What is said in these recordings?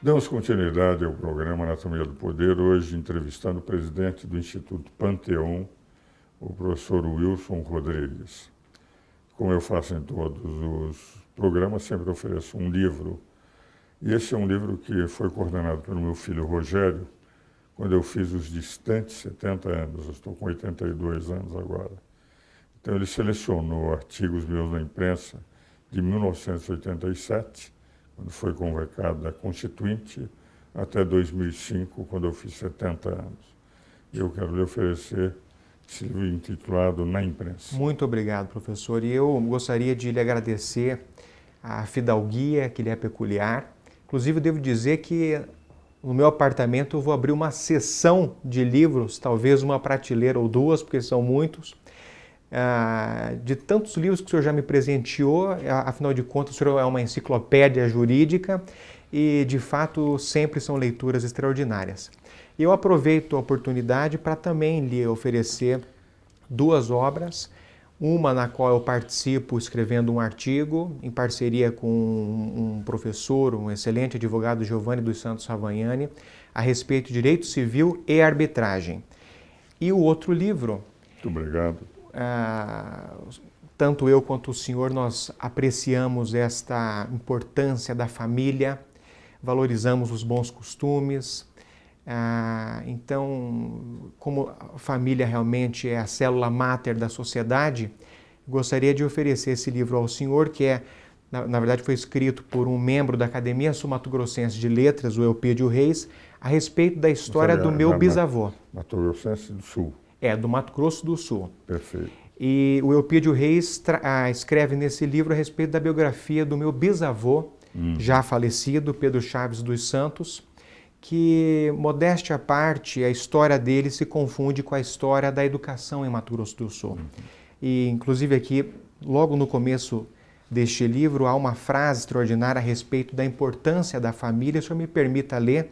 Damos continuidade ao programa Anatomia do Poder, hoje entrevistando o presidente do Instituto Panteon, o professor Wilson Rodrigues. Como eu faço em todos os programas, sempre ofereço um livro. E esse é um livro que foi coordenado pelo meu filho Rogério, quando eu fiz os distantes 70 anos. Eu estou com 82 anos agora. Então ele selecionou artigos meus na imprensa de 1987, quando foi convocada a Constituinte, até 2005, quando eu fiz 70 anos. E eu quero lhe oferecer esse livro intitulado Na Imprensa. Muito obrigado, professor. E eu gostaria de lhe agradecer a fidalguia que lhe é peculiar. Inclusive, eu devo dizer que no meu apartamento eu vou abrir uma seção de livros, talvez uma prateleira ou duas, porque são muitos, de tantos livros que o senhor já me presenteou. Afinal de contas, o senhor é uma enciclopédia jurídica e, de fato, sempre são leituras extraordinárias. Eu aproveito a oportunidade para também lhe oferecer duas obras, uma na qual eu participo escrevendo um artigo em parceria com um professor, um excelente advogado, Giovanni dos Santos Ravagnani, a respeito de direito civil e arbitragem. E o outro livro... Muito obrigado. Tanto eu quanto o senhor, nós apreciamos esta importância da família, valorizamos os bons costumes. Então, como a família realmente é a célula máter da sociedade, gostaria de oferecer esse livro ao senhor, que na verdade foi escrito por um membro da Academia Sul-Mato-Grossense de Letras, o Eupídio Reis, a respeito da história do meu bisavô. Mato Grossense do Sul. Do Mato Grosso do Sul. Perfeito. E o Eupídio Reis escreve nesse livro a respeito da biografia do meu bisavô, já falecido, Pedro Chaves dos Santos, que, modéstia à parte, a história dele se confunde com a história da educação em Mato Grosso do Sul. E, inclusive, aqui, logo no começo deste livro, há uma frase extraordinária a respeito da importância da família, se eu me permita ler,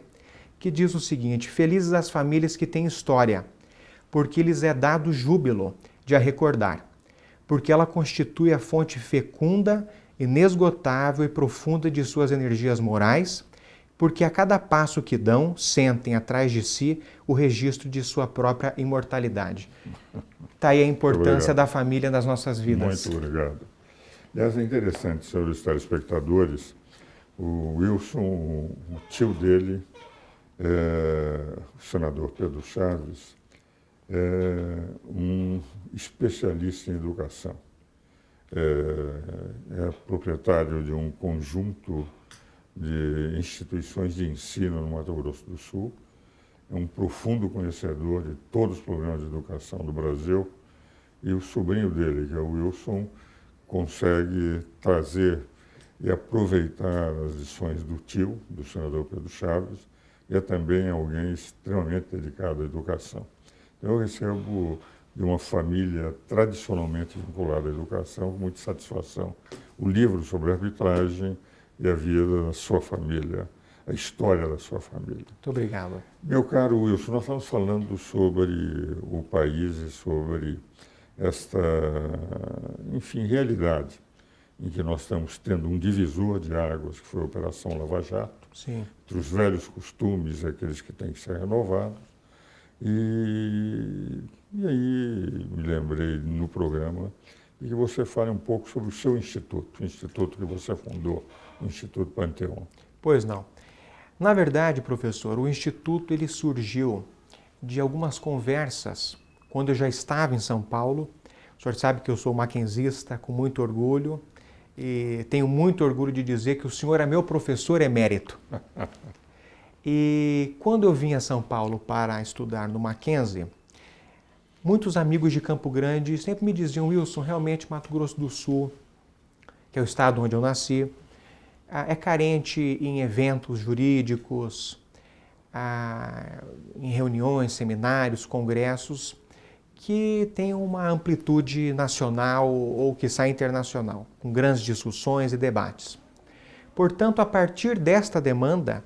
que diz o seguinte: felizes as famílias que têm história, porque lhes é dado júbilo de a recordar, porque ela constitui a fonte fecunda, inesgotável e profunda de suas energias morais, porque a cada passo que dão, sentem atrás de si o registro de sua própria imortalidade. Está aí a importância da família nas nossas vidas. Muito obrigado. Aliás, é interessante, senhores telespectadores, o Wilson, o tio dele, o senador Pedro Chaves, é um especialista em educação. É proprietário de um conjunto de instituições de ensino no Mato Grosso do Sul, é um profundo conhecedor de todos os programas de educação do Brasil, e o sobrinho dele, que é o Wilson, consegue trazer e aproveitar as lições do tio, do senador Pedro Chaves, e é também alguém extremamente dedicado à educação. Eu recebo de uma família tradicionalmente vinculada à educação com muita satisfação o livro sobre arbitragem e a vida da sua família, a história da sua família. Muito obrigado. Meu caro Wilson, nós estamos falando sobre o país e sobre esta, enfim, realidade em que nós estamos tendo um divisor de águas, que foi a Operação Lava Jato, Sim. entre os velhos costumes e aqueles que têm que ser renovados. E aí me lembrei no programa de que você fale um pouco sobre o seu instituto, o instituto que você fundou, o Instituto Panteon. Pois não. Na verdade, professor, o instituto ele surgiu de algumas conversas quando eu já estava em São Paulo. O senhor sabe que eu sou mackenzista com muito orgulho e tenho muito orgulho de dizer que o senhor é meu professor emérito. E quando eu vim a São Paulo para estudar no Mackenzie, muitos amigos de Campo Grande sempre me diziam: Wilson, realmente Mato Grosso do Sul, que é o estado onde eu nasci, é carente em eventos jurídicos, em reuniões, seminários, congressos, que tenham uma amplitude nacional ou quiçá internacional, com grandes discussões e debates. Portanto, a partir desta demanda,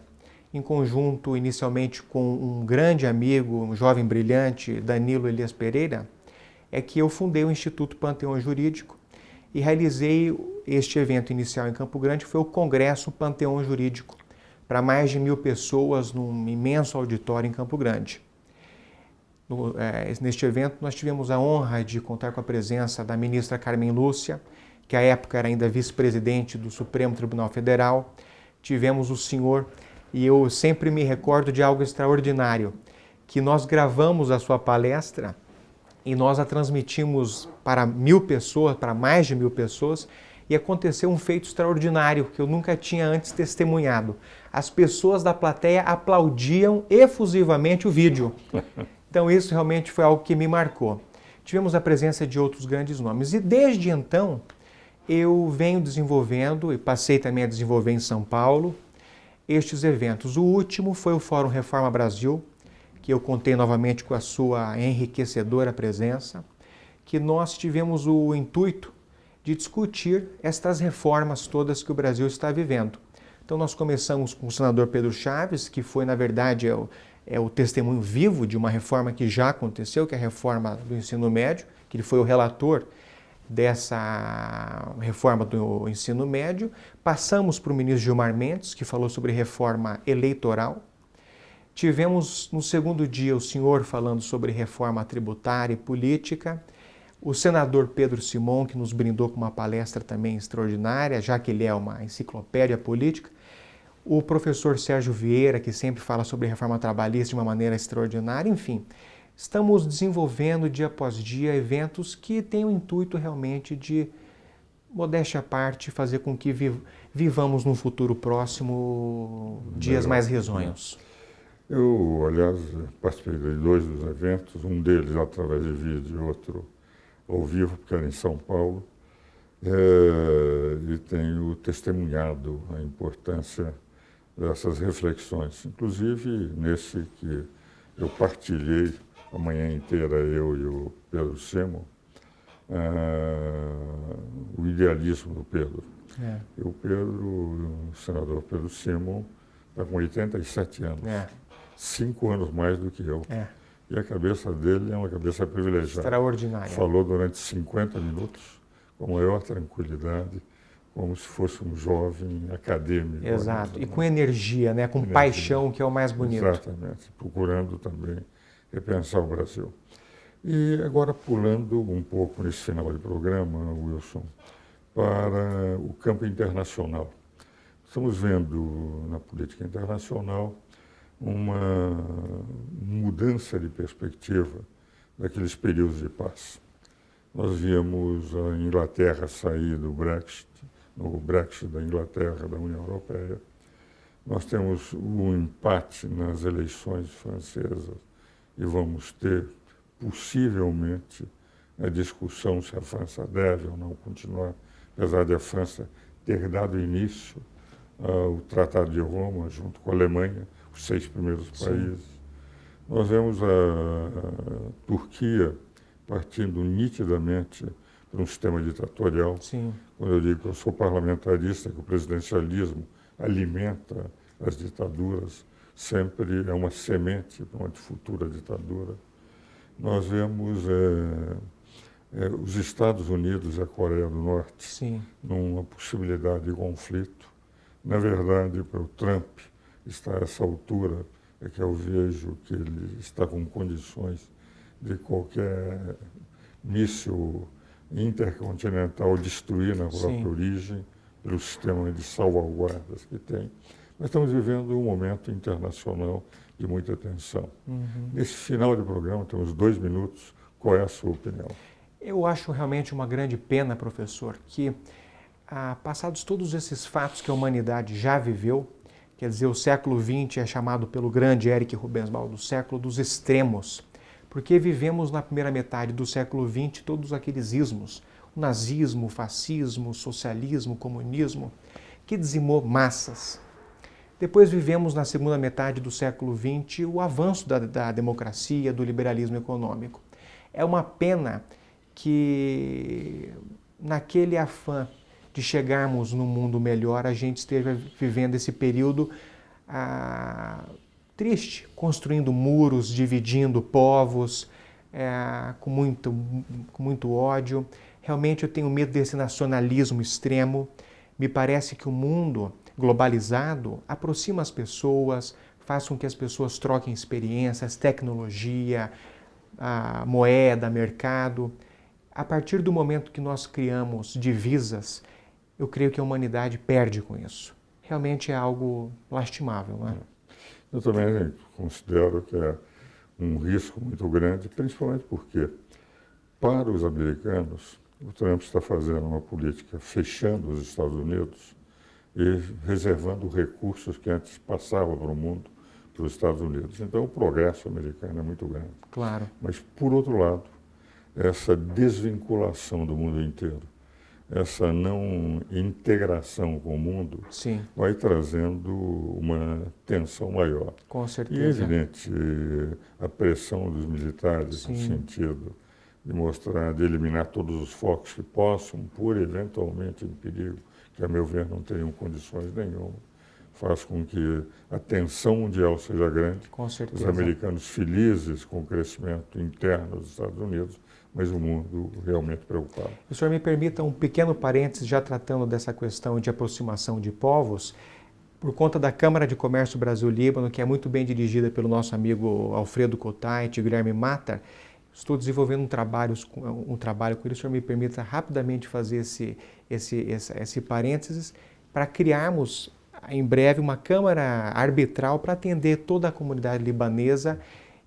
em conjunto inicialmente com um grande amigo, um jovem brilhante, Danilo Elias Pereira, é que eu fundei o Instituto Panteon Jurídico e realizei este evento inicial em Campo Grande, que foi o Congresso Panteon Jurídico, para mais de 1.000 pessoas num imenso auditório em Campo Grande. Neste evento, nós tivemos a honra de contar com a presença da ministra Carmen Lúcia, que à época era ainda vice-presidente do Supremo Tribunal Federal. Tivemos o senhor, e eu sempre me recordo de algo extraordinário, que nós gravamos a sua palestra e nós a transmitimos para 1.000 pessoas, para mais de 1.000 pessoas, e aconteceu um feito extraordinário que eu nunca tinha antes testemunhado. As pessoas da plateia aplaudiam efusivamente o vídeo. Então isso realmente foi algo que me marcou. Tivemos a presença de outros grandes nomes e desde então eu venho desenvolvendo e passei também a desenvolver em São Paulo estes eventos. O último foi o Fórum Reforma Brasil, que eu contei novamente com a sua enriquecedora presença, que nós tivemos o intuito de discutir estas reformas todas que o Brasil está vivendo. Então nós começamos com o senador Pedro Chaves, que foi, na verdade, o testemunho vivo de uma reforma que já aconteceu, que é a reforma do ensino médio, que ele foi o relator dessa reforma do ensino médio. Passamos para o ministro Gilmar Mendes, que falou sobre reforma eleitoral. Tivemos no segundo dia o senhor falando sobre reforma tributária e política. O senador Pedro Simon, que nos brindou com uma palestra também extraordinária, já que ele é uma enciclopédia política. O professor Sérgio Vieira, que sempre fala sobre reforma trabalhista de uma maneira extraordinária. Enfim, estamos desenvolvendo dia após dia eventos que têm o intuito realmente de, modéstia à parte, fazer com que vivamos no futuro próximo dias mais risonhos. Eu, aliás, participei de 2 dos eventos, um deles através de vídeo e outro ao vivo, porque era em São Paulo, e tenho testemunhado a importância dessas reflexões. Inclusive, nesse que eu partilhei a manhã inteira, eu e o Pedro Simon, o idealismo do Pedro. E o senador Pedro Simon, está com 87 anos, 5 anos mais do que eu. E a cabeça dele é uma cabeça privilegiada. Extraordinária. Falou durante 50 minutos, com maior tranquilidade, como se fosse um jovem acadêmico. Exato, e com energia, né? Com paixão, que é o mais bonito. Exatamente, procurando também repensar o Brasil. E agora pulando um pouco nesse final de programa, Wilson, para o campo internacional. Estamos vendo na política internacional uma mudança de perspectiva daqueles períodos de paz. Nós víamos a Inglaterra sair do Brexit, no Brexit da Inglaterra, da União Europeia. Nós temos o empate nas eleições francesas e vamos ter, possivelmente, a discussão se a França deve ou não continuar, apesar de a França ter dado início ao Tratado de Roma, junto com a Alemanha, os 6 primeiros países. Nós vemos a Turquia partindo nitidamente para um sistema ditatorial. Quando eu digo que eu sou parlamentarista, que o presidencialismo alimenta as ditaduras, sempre é uma semente para uma futura ditadura. Nós vemos os Estados Unidos e a Coreia do Norte numa possibilidade de conflito. Na verdade, para o Trump estar a essa altura, é que eu vejo que ele está com condições de qualquer míssil intercontinental destruir na própria origem, pelo sistema de salvaguardas que tem. Nós estamos vivendo um momento internacional de muita tensão. Nesse final de programa, temos 2 minutos, qual é a sua opinião? Eu acho realmente uma grande pena, professor, que passados todos esses fatos que a humanidade já viveu, quer dizer, o século XX é chamado pelo grande Eric Rubensbaum do século dos extremos, porque vivemos na primeira metade do século XX todos aqueles ismos, o nazismo, o fascismo, o socialismo, o comunismo, que dizimou massas. Depois vivemos na segunda metade do século XX o avanço da democracia, do liberalismo econômico. É uma pena que naquele afã de chegarmos num mundo melhor, a gente esteja vivendo esse período triste, construindo muros, dividindo povos, com muito ódio. Realmente eu tenho medo desse nacionalismo extremo. Me parece que o mundo globalizado aproxima as pessoas, faz com que as pessoas troquem experiências, tecnologia, a moeda, mercado. A partir do momento que nós criamos divisas, eu creio que a humanidade perde com isso. Realmente é algo lastimável, não é? Eu também considero que é um risco muito grande, principalmente porque, para os americanos, o Trump está fazendo uma política fechando os Estados Unidos e reservando recursos que antes passavam para o mundo, para os Estados Unidos. Então, o progresso americano é muito grande. Claro. Mas, por outro lado, essa desvinculação do mundo inteiro, essa não integração com o mundo, Sim, vai trazendo uma tensão maior. com E é certeza. evidente a pressão dos militares no Sim. sentido de mostrar, de eliminar todos os focos que possam pôr eventualmente em perigo, que a meu ver não teriam condições nenhuma, faz com que a tensão mundial seja grande, Com os certeza. americanos felizes com o crescimento interno dos Estados Unidos, mas o mundo realmente preocupado. O senhor me permita um pequeno parênteses, já tratando dessa questão de aproximação de povos, por conta da Câmara de Comércio Brasil-Líbano, que é muito bem dirigida pelo nosso amigo Alfredo Kotait e Guilherme Matar. Estou desenvolvendo um trabalho com ele. O senhor me permita rapidamente fazer esse parênteses para criarmos em breve uma Câmara arbitral para atender toda a comunidade libanesa,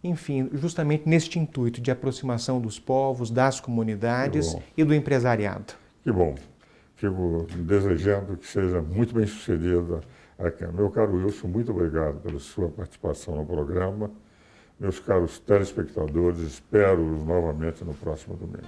enfim, justamente neste intuito de aproximação dos povos, das comunidades e do empresariado. Que bom. Fico desejando que seja muito bem sucedida a Câmara. Meu caro Wilson, muito obrigado pela sua participação no programa. Meus caros telespectadores, espero-os novamente no próximo domingo.